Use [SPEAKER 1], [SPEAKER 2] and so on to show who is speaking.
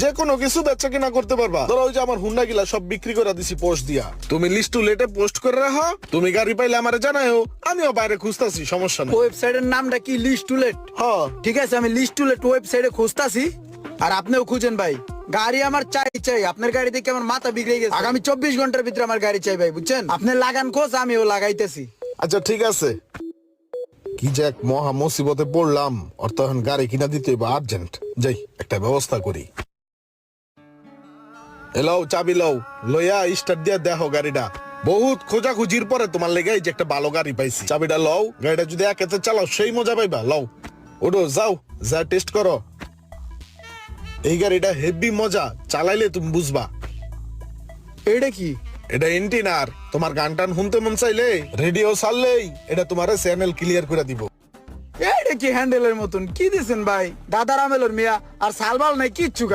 [SPEAKER 1] যে কোনো কিছু বেচা কিনা করতে পারবা। ধরো ওই যে আমার হুন্ডা গিলা সব বিক্রি করে দিছি পোস্ট দিয়া, তুমি লিস্ট টু লেটে পোস্ট করে রাখো, তুমি গাড়ি পাইলে আমারে জানাও, আমিও বাইরে খুঁজতাছি, সমস্যা নেই।
[SPEAKER 2] ওয়েবসাইটের নামটা কি লিস্ট টু লেট?
[SPEAKER 1] হ্যাঁ
[SPEAKER 2] ঠিক আছে, আমি লিস্ট টু লেট ওয়েবসাইটে খুঁজতাছি, আর আপনিও খুঁজেন ভাই। গাড়ি আমার চাই, আপনার গাড়ি দেখে আমার মাথা বিগড়ে গেছে। আগামী 24 ঘন্টার ভিতরে আমার গাড়ি চাই ভাই, বুঝছেন? আপনি লাগান খোঁজ, আমিও লাগাইতেছি।
[SPEAKER 1] আচ্ছা ঠিক আছে। কি যে এক মহা মুসিবতে পড়লাম, অর তো এখন গাড়ি কিনা দিতে হইব আর্জেন্ট। যাই একটা ব্যবস্থা করি। এলাও চাবি লও, লইয়া স্টার্ট দিয়া দেখো গাড়িটা। বহুত খোঁজাখুঁজির পরে তোমার লেগে এই যে একটা ভালো গাড়ি পাইছি। চাবিটা লও, গাড়িটা যদি একেতে চালাও সেই মজা পাইবা। লও ওডো, যাও যা টেস্ট করো। এই গাড়িটা হেভি মজা, চালাইলে তুমি বুঝবা।
[SPEAKER 2] এটা কি?
[SPEAKER 1] এটা এন্টিনার, তোমার গান টান শুনতে মন চাইলে রেডিও ছাড়লেই এটা তোমার চ্যানেল ক্লিয়ার করে দিব।
[SPEAKER 2] এটা কি হ্যান্ডেলের মতন কি দিছেন ভাই? দাদার আমেলর মিয়া, আর সালবাল নাই কিচ্ছু।